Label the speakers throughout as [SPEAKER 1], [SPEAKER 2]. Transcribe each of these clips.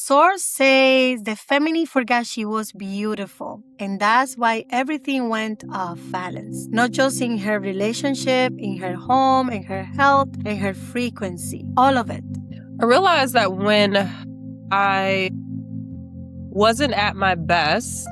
[SPEAKER 1] Source says the feminine forgot she was beautiful, and that's why everything went off balance. Not just in her relationship, in her home, in her health, in her frequency, all of it.
[SPEAKER 2] I realized that when I wasn't at my best,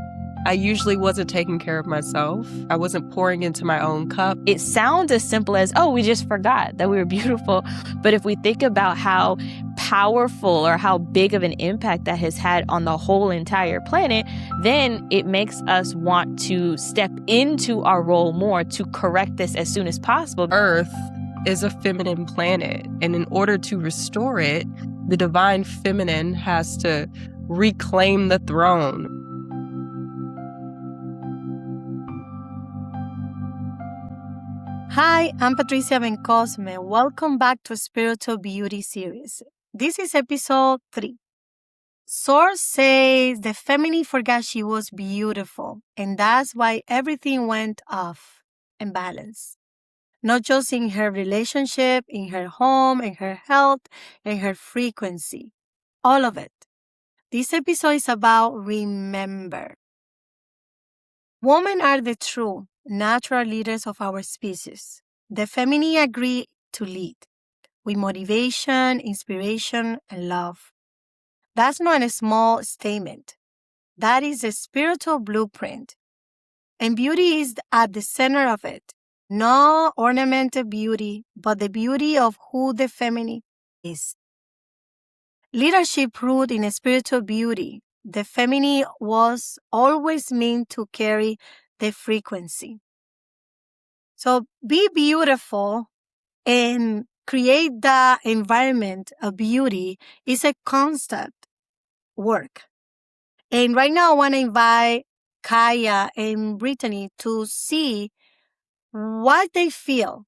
[SPEAKER 2] I usually wasn't taking care of myself. I wasn't pouring into my own cup.
[SPEAKER 3] It sounds as simple as, oh, we just forgot that we were beautiful. But if we think about how powerful or how big of an impact that has had on the whole entire planet, then it makes us want to step into our role more to correct this as soon as possible.
[SPEAKER 2] Earth is a feminine planet, and in order to restore it, the divine feminine has to reclaim the throne.
[SPEAKER 1] Hi, I'm Patricia Bencosme. Welcome back to Spiritual Beauty Series. This is episode 3. Source says the feminine forgot she was beautiful, and that's why everything went off in balance. Not just in her relationship, in her home, in her health, in her frequency, all of it. This episode is about remember. Women are the true, natural leaders of our species. The feminine agree to lead with motivation, inspiration, and love. That's not a small statement. That is a spiritual blueprint. And beauty is at the center of it. No ornamented beauty, but the beauty of who the feminine is. Leadership rooted in a spiritual beauty. The feminine was always meant to carry the frequency. So be beautiful and create the environment of beauty is a constant work. And right now I want to invite Kaya and Brittany to see what they feel.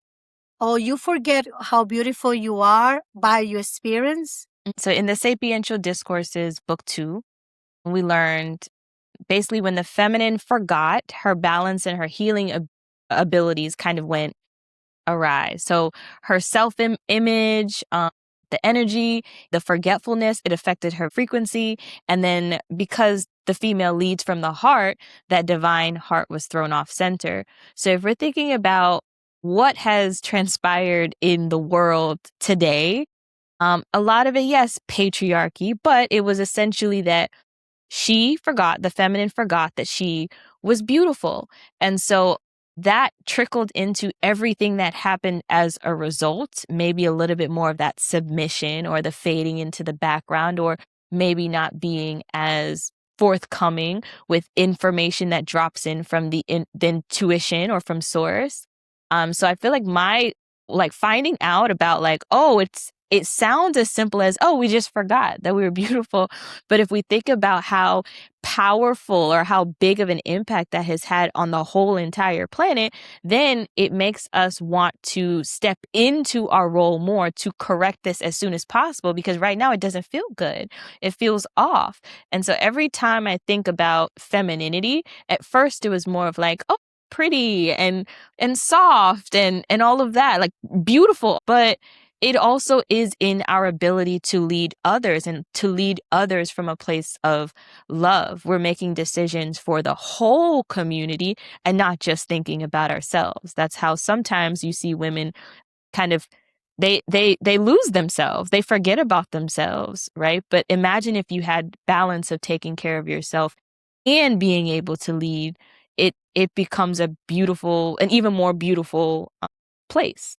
[SPEAKER 1] Or you forget how beautiful you are by your experience.
[SPEAKER 3] So in the Sapiential Discourses, book 2, we learned basically when the feminine forgot, her balance and her healing abilities kind of went awry. So her self-image, the energy, the forgetfulness, it affected her frequency. And then because the female leads from the heart, that divine heart was thrown off center. So if we're thinking about what has transpired in the world today, a lot of it, yes, patriarchy, but it was essentially that the feminine forgot that she was beautiful. And so that trickled into everything that happened as a result, maybe a little bit more of that submission or the fading into the background, or maybe not being as forthcoming with information that drops in from the intuition or from source. So I feel like finding out about it sounds as simple as, oh, we just forgot that we were beautiful. But if we think about how powerful or how big of an impact that has had on the whole entire planet, then it makes us want to step into our role more to correct this as soon as possible, because right now it doesn't feel good. It feels off. And so every time I think about femininity, at first it was more of like, oh, pretty and soft and all of that, like beautiful. But it also is in our ability to lead others, and to lead others from a place of love. We're making decisions for the whole community and not just thinking about ourselves. That's how sometimes you see women kind of, they lose themselves. They forget about themselves, right? But imagine if you had balance of taking care of yourself and being able to lead, it becomes an even more beautiful place.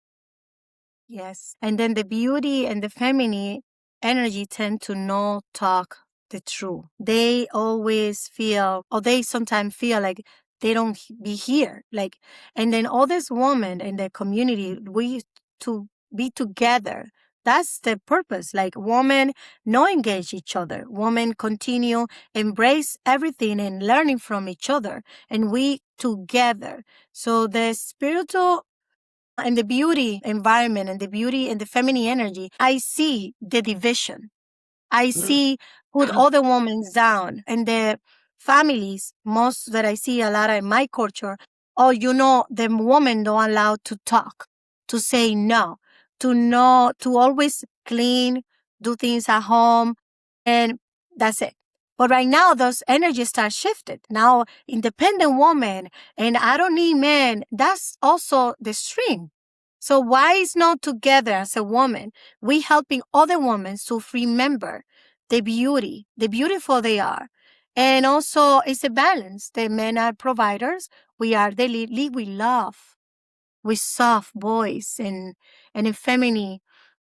[SPEAKER 1] Yes. And then the beauty and the feminine energy tend to not talk the truth. They always feel, or they sometimes feel like they don't be here. And then all these women in the community, we to be together. That's the purpose. Like women not engage each other. Women continue, embrace everything and learning from each other. And we together. So the spiritual and the beauty environment and the beauty and the feminine energy, I see the division. I see put other women down, and the families, most that I see a lot in my culture, the women don't allow to talk, to say no, to always clean, do things at home. And That's it. But right now, those energies start shifted. Now, independent woman, and I don't need men. That's also the stream. So why is not together as a woman? We helping other women to remember the beauty, the beautiful they are. And also it's a balance. The men are providers. We are the lead we love. With soft voice and a feminine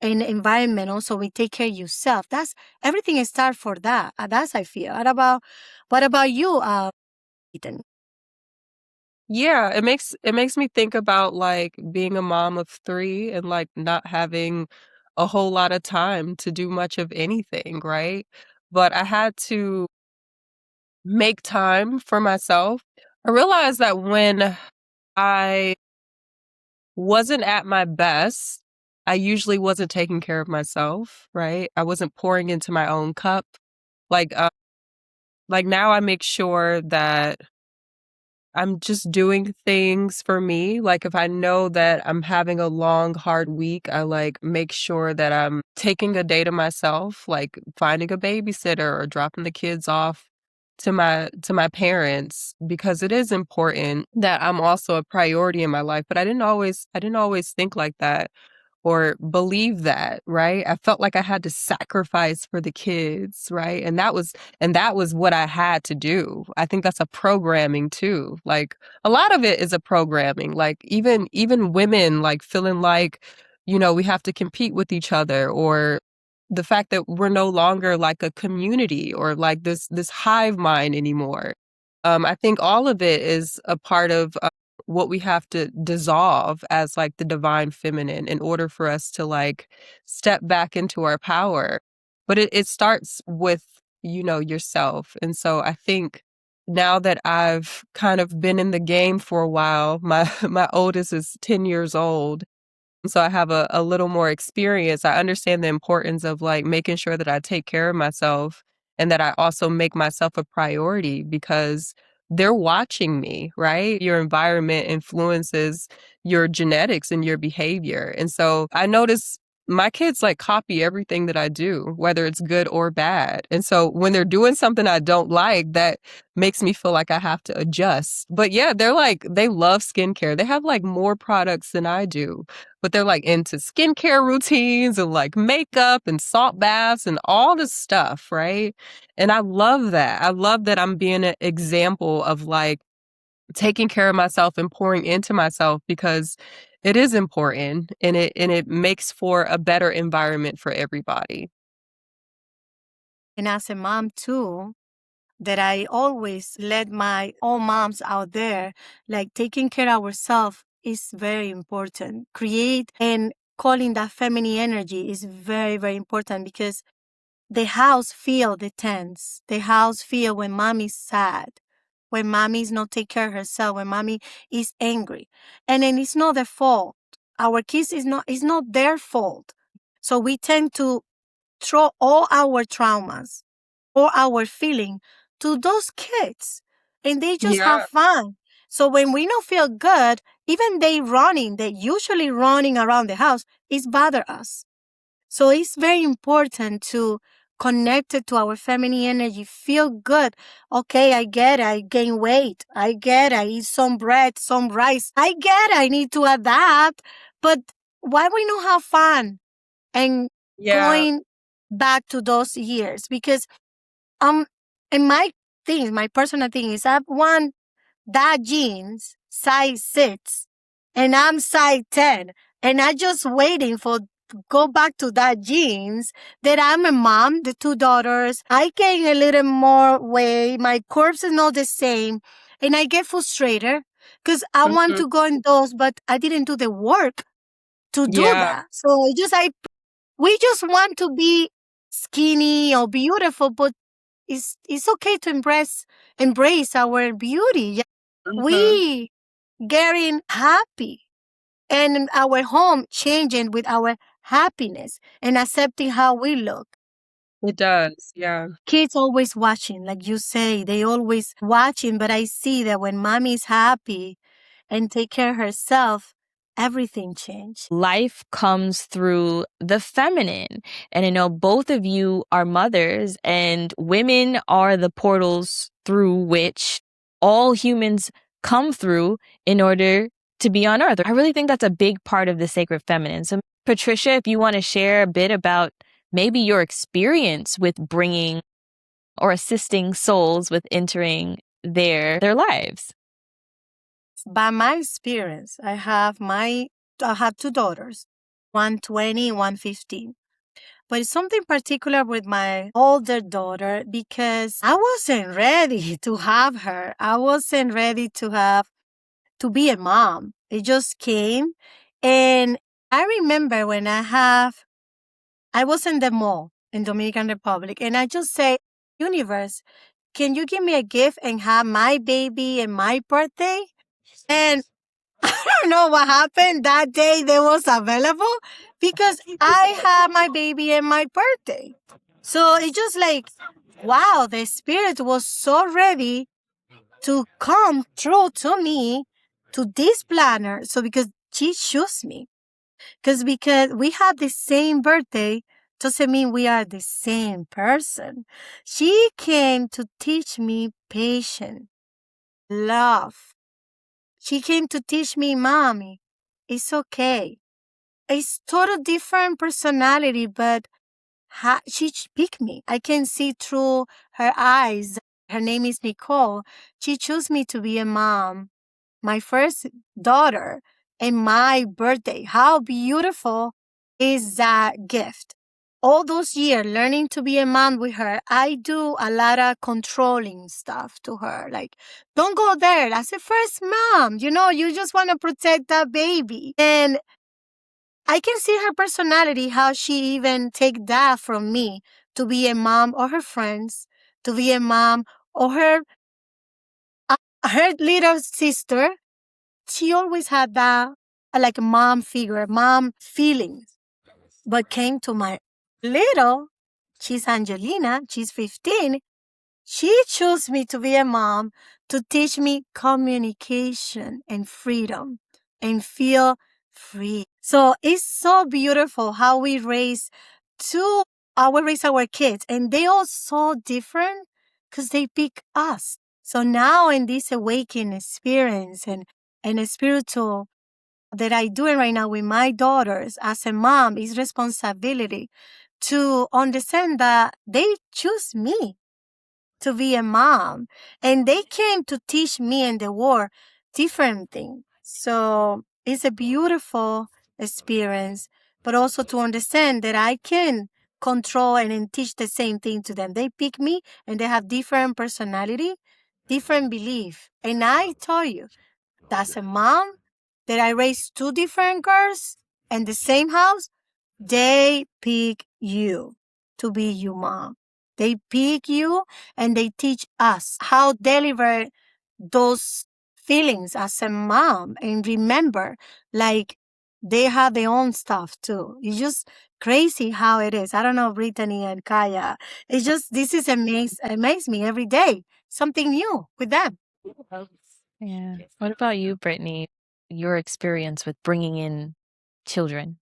[SPEAKER 1] in environment. Also, we take care of yourself. That's everything is start for that. That's I feel. What about you, Ethan?
[SPEAKER 2] Yeah, it makes me think about like being a mom of three and like not having a whole lot of time to do much of anything, right? But I had to make time for myself. I realized that when I wasn't at my best, I usually wasn't taking care of myself, right? I wasn't pouring into my own cup. Like, like now I make sure that I'm just doing things for me. Like if I know that I'm having a long, hard week, I like make sure that I'm taking a day to myself, like finding a babysitter or dropping the kids off to my parents because it is important that I'm also a priority in my life. But I didn't always think like that or believe that, right? I felt like I had to sacrifice for the kids, right? And that was what I had to do. I think that's a programming too. Like a lot of it is a programming. Like even women like feeling like, we have to compete with each other or the fact that we're no longer like a community or like this hive mind anymore. I think all of it is a part of what we have to dissolve as like the divine feminine in order for us to like step back into our power. But it starts with, yourself. And so I think now that I've kind of been in the game for a while, my my oldest is 10 years old. So I have a little more experience. I understand the importance of like making sure that I take care of myself and that I also make myself a priority because they're watching me, right? Your environment influences your genetics and your behavior. And so I notice my kids like copy everything that I do, whether it's good or bad. And so when they're doing something I don't like, that makes me feel like I have to adjust. But yeah, they love skincare. They have like more products than I do, but they're like into skincare routines and like makeup and salt baths and all this stuff, right? And I love that. I love that I'm being an example of like taking care of myself and pouring into myself because it is important and it makes for a better environment for everybody.
[SPEAKER 1] And as a mom too, that I always let my all moms out there, like taking care of ourselves is very important. Create and calling that feminine energy is very, very important because the house feel the tense. The house feel when mommy's sad, when mommy's not take care of herself, when mommy is angry. And then it's not their fault. Our kids is not their fault. So we tend to throw all our traumas or our feeling to those kids and they just have
[SPEAKER 2] Yeah.
[SPEAKER 1] fun. So when we don't feel good, even they usually running around the house, is bother us. So it's very important to connect it to our feminine energy, feel good. Okay, I get it. I gain weight. I get it. I eat some bread, some rice. I get it. I need to adapt. But why we not have fun and
[SPEAKER 2] Yeah.
[SPEAKER 1] going back to those years? Because um, and my personal thing is I want that jeans size 6 and I'm size 10 and I just waiting for go back to that jeans that I'm a mom, the 2 daughters. I gain a little more weight. My curves is not the same. And I get frustrated because I want
[SPEAKER 2] Mhm.
[SPEAKER 1] to go in those, but I didn't do the work to do
[SPEAKER 2] Yeah.
[SPEAKER 1] that. So we just want to be skinny or beautiful, but it's okay to embrace our beauty. Yeah.
[SPEAKER 2] Mhm.
[SPEAKER 1] We getting happy and our home changing with our happiness and accepting how we look.
[SPEAKER 2] It does. Yeah.
[SPEAKER 1] Kids always watching, like you say, they always watching, but I see that when mommy's happy and take care of herself, everything changed.
[SPEAKER 3] Life comes through the feminine. And I know both of you are mothers, and women are the portals through which all humans come through in order to be on earth. I really think that's a big part of the sacred feminine. So, Patricia, if you want to share a bit about maybe your experience with bringing or assisting souls with entering their lives.
[SPEAKER 1] By my experience, I have 2 daughters, 120, 115. But it's something particular with my older daughter because I wasn't ready to have her. I wasn't ready to be a mom. It just came. And I remember when I was in the mall in Dominican Republic, and I just say, universe, can you give me a gift and have my baby and my birthday? And I don't know what happened that day they was available because I had my baby and my birthday. So it's just like, wow, the spirit was so ready to come through to me, to this planner. So because she chose me, because we had the same birthday doesn't mean we are the same person. She came to teach me patience, love. She came to teach me, mommy, it's okay. It's total different personality, but she picked me. I can see through her eyes. Her name is Nicole. She chose me to be a mom, my first daughter, and my birthday. How beautiful is that gift? All those years learning to be a mom with her, I do a lot of controlling stuff to her. Like, don't go there. That's the first mom. You just want to protect that baby. And I can see her personality, how she even take that from me to be a mom or her friends, to be a mom or her little sister. She always had that like a mom figure, mom feelings. But came to my little, she's Angelina, she's 15. She chose me to be a mom to teach me communication and freedom and feel free. So it's so beautiful how we raise our kids, and they all so different because they pick us. So now in this awakening experience and a spiritual that I doing right now with my daughters as a mom is responsibility to understand that they choose me to be a mom, and they came to teach me and the world different things. So it's a beautiful experience, but also to understand that I can control and then teach the same thing to them. They pick me and they have different personality, different belief. And I tell you, that's a mom that I raised 2 different girls in the same house. They pick you to be your mom. They pick you and they teach us how deliver those feelings as a mom. And remember, like, they have their own stuff too. It's just crazy how it is. I don't know, Brittany and Kaya. It's just, this is amaze me every day. Something new with them.
[SPEAKER 3] Yeah. What about you, Brittany? Your experience with bringing in children?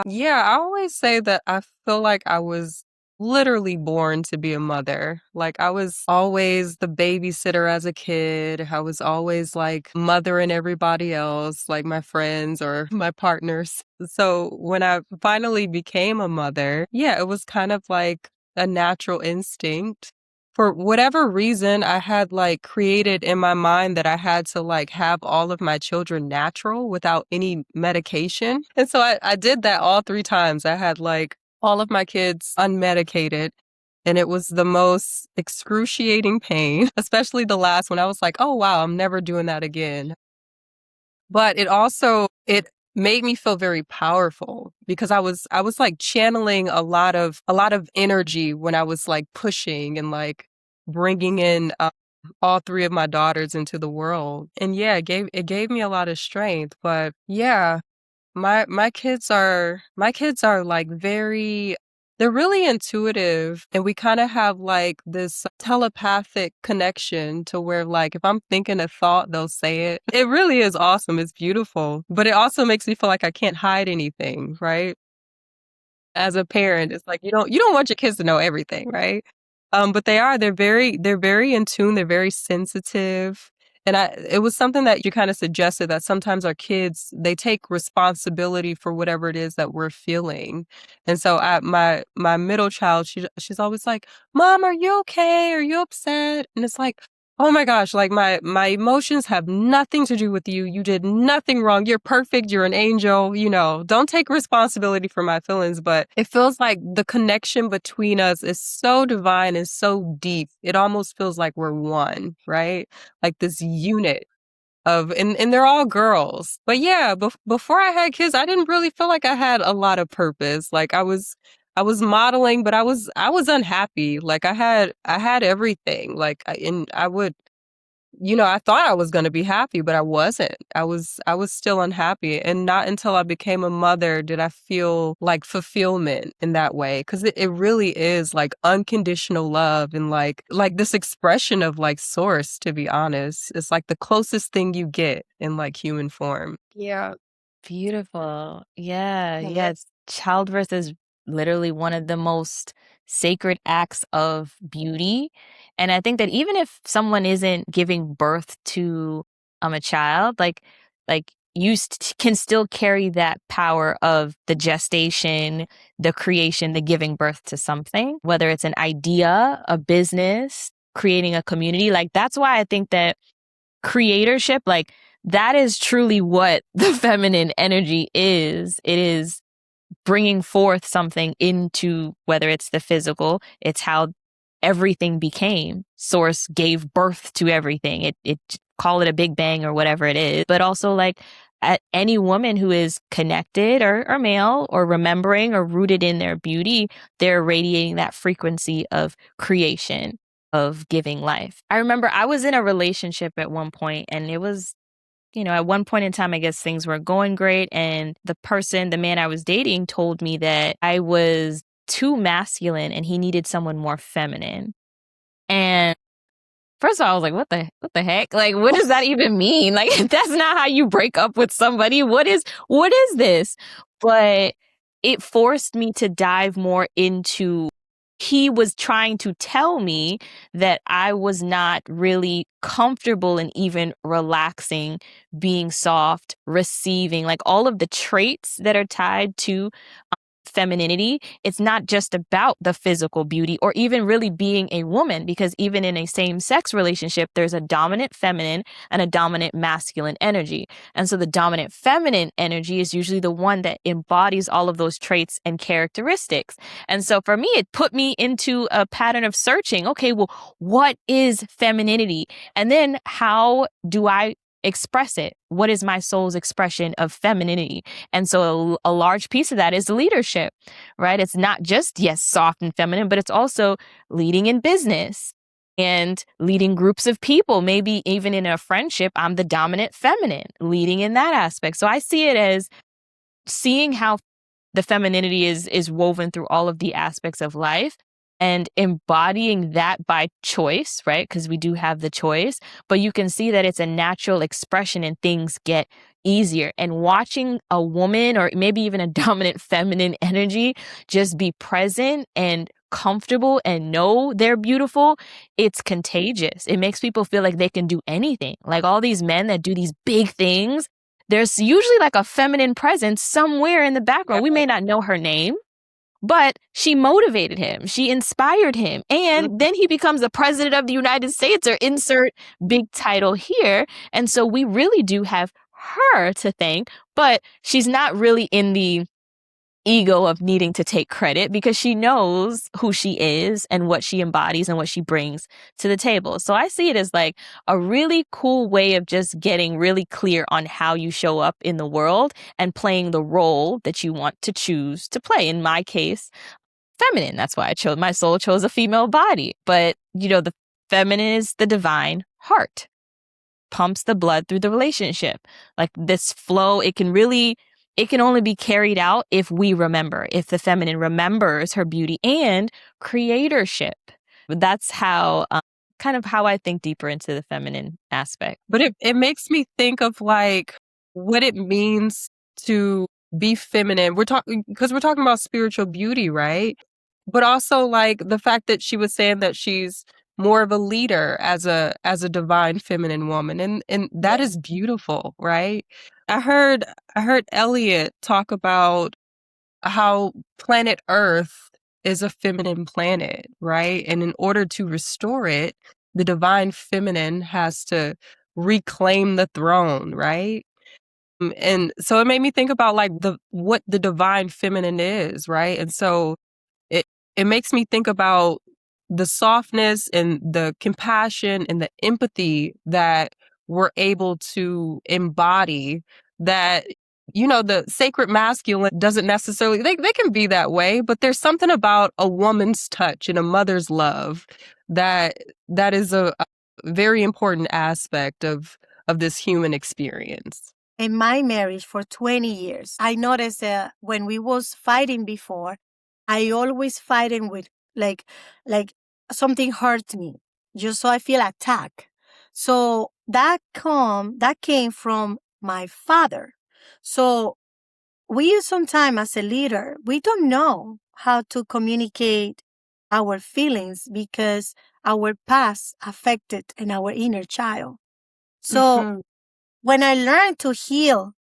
[SPEAKER 2] Yeah, I always say that I feel like I was literally born to be a mother. Like I was always the babysitter as a kid. I was always like mothering everybody else, like my friends or my partners. So when I finally became a mother, yeah, it was kind of like a natural instinct. For whatever reason, I had like created in my mind that I had to like have all of my children natural without any medication. And so I did that all 3 times. I had like all of my kids unmedicated. And it was the most excruciating pain, especially the last one. I was like, oh, wow, I'm never doing that again. But it made me feel very powerful because I was like channeling a lot of energy when I was like pushing and like bringing in all 3 of my daughters into the world. And yeah, it gave me a lot of strength. But yeah, my kids are like very they're really intuitive, and we kind of have like this telepathic connection to where like if I'm thinking a thought, they'll say it. It really is awesome. It's beautiful, but it also makes me feel like I can't hide anything, right? As a parent, it's like you don't want your kids to know everything, right? But they're very in tune, they're very sensitive. And it was something that you kind of suggested that sometimes our kids, they take responsibility for whatever it is that we're feeling. And so my middle child, she's always like, "Mom, are you okay? Are you upset?" And it's like, oh my gosh, like my emotions have nothing to do with you. You did nothing wrong. You're perfect. You're an angel. Don't take responsibility for my feelings. But it feels like the connection between us is so divine and so deep. It almost feels like we're one, right? Like this unit and they're all girls. But yeah, before I had kids, I didn't really feel like I had a lot of purpose. Like I was modeling, but I was unhappy. Like I had everything. Like and I would, I thought I was going to be happy, but I wasn't. I was still unhappy. And not until I became a mother did I feel like fulfillment in that way. Cause it really is like unconditional love and like this expression of like source, to be honest. It's like the closest thing you get in like human form. Yeah.
[SPEAKER 3] Beautiful. Yeah,
[SPEAKER 2] It
[SPEAKER 3] yeah.
[SPEAKER 2] is.
[SPEAKER 3] Childbirth is literally one of the most sacred acts of beauty. And I think that even if someone isn't giving birth to a child, like you can still carry that power of the gestation, the creation, the giving birth to something, whether it's an idea, a business, creating a community. Like that's why I think that creatorship, like that is truly what the feminine energy is. It is bringing forth something into, whether it's the physical, it's how everything became. Source gave birth to everything. It call it a big bang or whatever it is, but also like at any woman who is connected or male or remembering or rooted in their beauty, they're radiating that frequency of creation, of giving life. I remember I was in a relationship at one point, and it was, at one point in time, I guess things were going great. And the man I was dating, told me that I was too masculine and he needed someone more feminine. And first of all, I was like, what the heck? Like, what does that even mean? Like, that's not how you break up with somebody. What is this? But it forced me to dive more into, he was trying to tell me that I was not really comfortable in even relaxing, being soft, receiving, like all of the traits that are tied to femininity. It's not just about the physical beauty or even really being a woman, because even in a same sex relationship, there's a dominant feminine and a dominant masculine energy. And so the dominant feminine energy is usually the one that embodies all of those traits and characteristics. And so for me, it put me into a pattern of searching. Okay, well, what is femininity? And then how do I express it? What is my soul's expression of femininity? And so a large piece of that is leadership, right? It's not just, yes, soft and feminine, but it's also leading in business and leading groups of people. Maybe even in a friendship, I'm the dominant feminine, leading in that aspect. So I see it as seeing how the femininity is woven through all of the aspects of life and embodying that by choice, right? Because we do have the choice, but you can see that it's a natural expression and things get easier. And watching a woman or maybe even a dominant feminine energy just be present and comfortable and know they're beautiful, it's contagious. It makes people feel like they can do anything. Like all these men that do these big things, there's usually like a feminine presence somewhere in the background. We may not know her name, but she motivated him. She inspired him. And then he becomes the president of the United States, or insert big title here. And so we really do have her to thank, but she's not really in the ego of needing to take credit, because she knows who she is and what she embodies and what she brings to the table. So I see it as like a really cool way of just getting really clear on how you show up in the world and playing the role that you want to choose to play. In my case, feminine. That's why my soul chose a female body. But, the feminine is the divine heart, pumps the blood through the relationship. Like this flow, it can really it can only be carried out if we remember, if the feminine remembers her beauty and creatorship. That's how kind of how I think deeper into the feminine aspect.
[SPEAKER 2] But it makes me think of like what it means to be feminine. We're talking because we're talking about spiritual beauty, right? But also like the fact that she was saying that she's more of a leader as a divine feminine woman, and that
[SPEAKER 1] Yeah.
[SPEAKER 2] is beautiful, right? I heard Elliott talk about how planet Earth is a feminine planet, right? And in order to restore it, the divine feminine has to reclaim the throne, right? And so it made me think about like the what the divine feminine is, right? And so it it makes me think about the softness and the compassion and the empathy that we're able to embody, that the sacred masculine doesn't necessarily, they can be that way, but there's something about a woman's touch and a mother's love that is a very important aspect of this human experience.
[SPEAKER 1] In my marriage for 20 years, I noticed that when we was fighting before, I always fighting with like something hurt me, just so I feel attacked. So that came from my father. So we use sometimes as a leader, we don't know how to communicate our feelings because our past affected in our inner child. So
[SPEAKER 2] Hmm.
[SPEAKER 1] when I learned to heal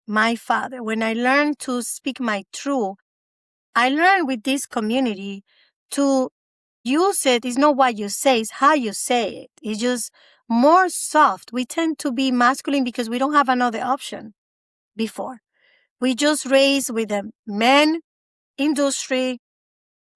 [SPEAKER 1] my father, when I learned to speak my truth, I learned with this community to use it. It's not what you say, it's how you say it. It's just more soft. We tend to be masculine because we don't have another option before. We just raised with a man industry,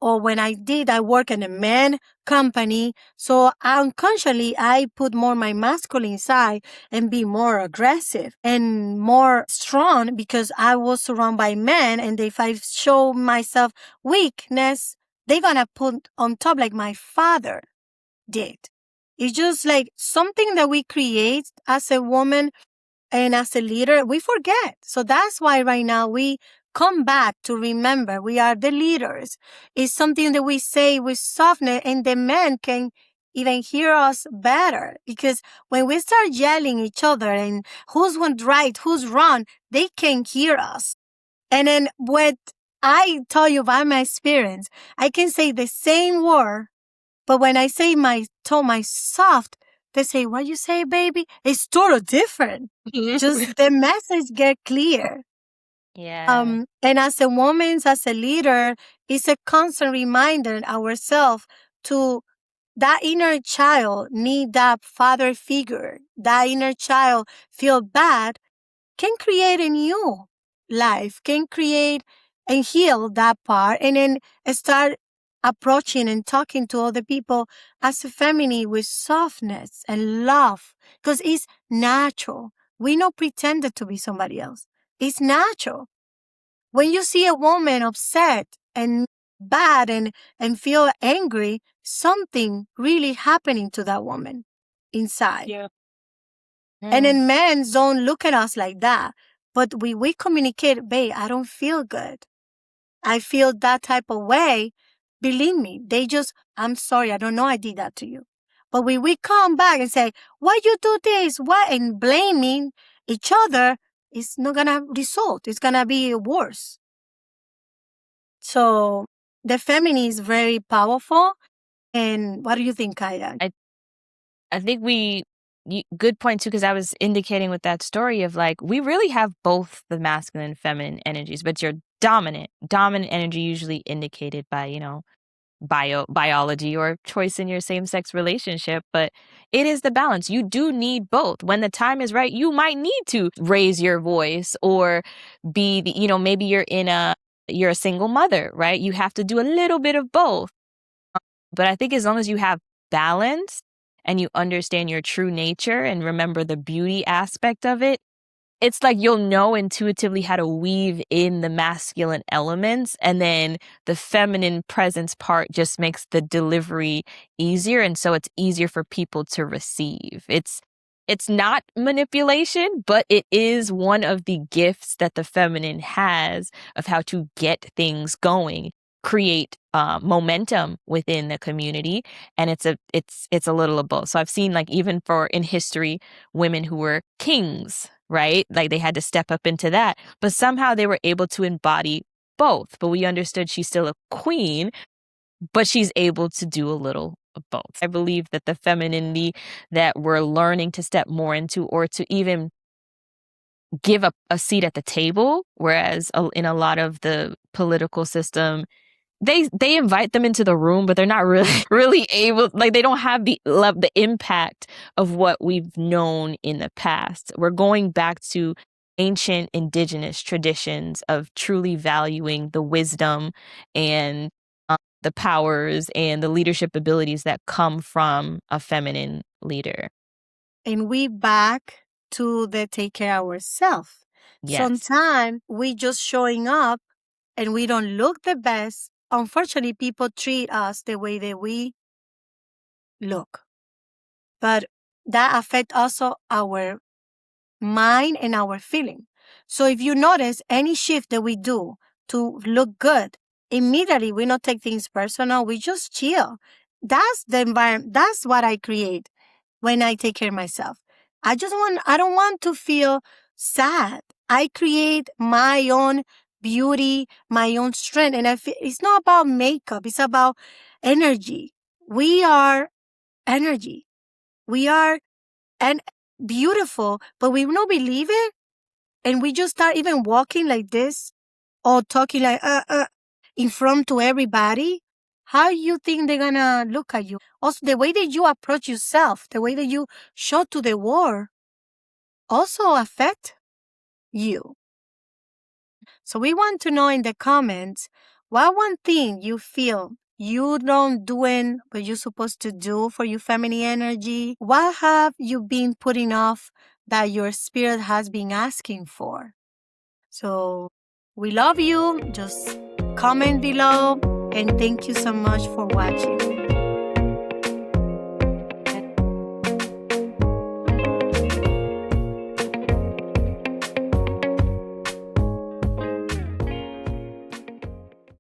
[SPEAKER 1] or when I work in a man company. So unconsciously, I put more my masculine side and be more aggressive and more strong because I was surrounded by men. And if I show myself weakness, they're going to put on top like my father did. It's just like something that we create as a woman and as a leader, we forget. So that's why right now we come back to remember we are the leaders. It's something that we say with softness, and the men can even hear us better. Because when we start yelling each other and who's one right, who's wrong, they can hear us. And then what I tell you about my experience, I can say the same word, but when I say my tone, my soft, they say, "What you say, baby?" It's totally different. Just the message get clear.
[SPEAKER 3] Yeah.
[SPEAKER 1] And as a woman, as a leader, it's a constant reminder ourselves to that inner child need that father figure. That inner child feel bad, can create a new life, can create and heal that part, and then start approaching and talking to other people as a feminine with softness and love, because it's natural. We not pretended to be somebody else. It's natural. When you see a woman upset and bad and feel angry, something really happening to that woman inside.
[SPEAKER 2] Yeah.
[SPEAKER 1] And
[SPEAKER 3] Mm.
[SPEAKER 1] then men don't look at us like that. But we communicate, babe, I don't feel good. I feel that type of way. Believe me, they just, I'm sorry, I don't know I did that to you. But when we come back and say, why you do this? Why? And blaming each other, it's not going to result. It's going to be worse. So the feminine is very powerful. And what do you think, Kaya?
[SPEAKER 3] I think good point too, because I was indicating with that story of like, we really have both the masculine and feminine energies, but your dominant energy usually indicated by, biology or choice in your same sex relationship. But it is the balance. You do need both. When the time is right, you might need to raise your voice or be maybe you're a single mother, right? You have to do a little bit of both. But I think as long as you have balance and you understand your true nature and remember the beauty aspect of it, it's like you'll know intuitively how to weave in the masculine elements, and then the feminine presence part just makes the delivery easier, and so it's easier for people to receive. It's not manipulation, but it is one of the gifts that the feminine has of how to get things going, create momentum within the community, and it's a little of both. So I've seen, like, even for in history, women who were kings, right? Like they had to step up into that, but somehow they were able to embody both. But we understood she's still a queen, but she's able to do a little of both. I believe that the femininity that we're learning to step more into, or to even give up a seat at the table, whereas in a lot of the political system, they invite them into the room, but they're not really really able, like they don't have the impact of what we've known in the past. We're going back to ancient indigenous traditions of truly valuing the wisdom and the powers and the leadership abilities that come from a feminine leader.
[SPEAKER 1] And we back to the take care of ourselves.
[SPEAKER 3] Yes.
[SPEAKER 1] Sometimes we just showing up and we don't look the best. Unfortunately, people treat us the way that we look. But that affects also our mind and our feeling. So if you notice any shift that we do to look good, immediately we don't take things personal. We just chill. That's the environment. That's what I create when I take care of myself. I don't want to feel sad. I create my own beauty, my own strength. And it's not about makeup. It's about energy. We are energy. We are and beautiful, but we don't believe it. And we just start even walking like this or talking like, in front to everybody. How you think they're gonna look at you? Also, the way that you approach yourself, the way that you show to the world also affect you. So we want to know in the comments, what one thing you feel you don't doing what you're supposed to do for your feminine energy? What have you been putting off that your spirit has been asking for? So we love you. Just comment below, and thank you so much for watching.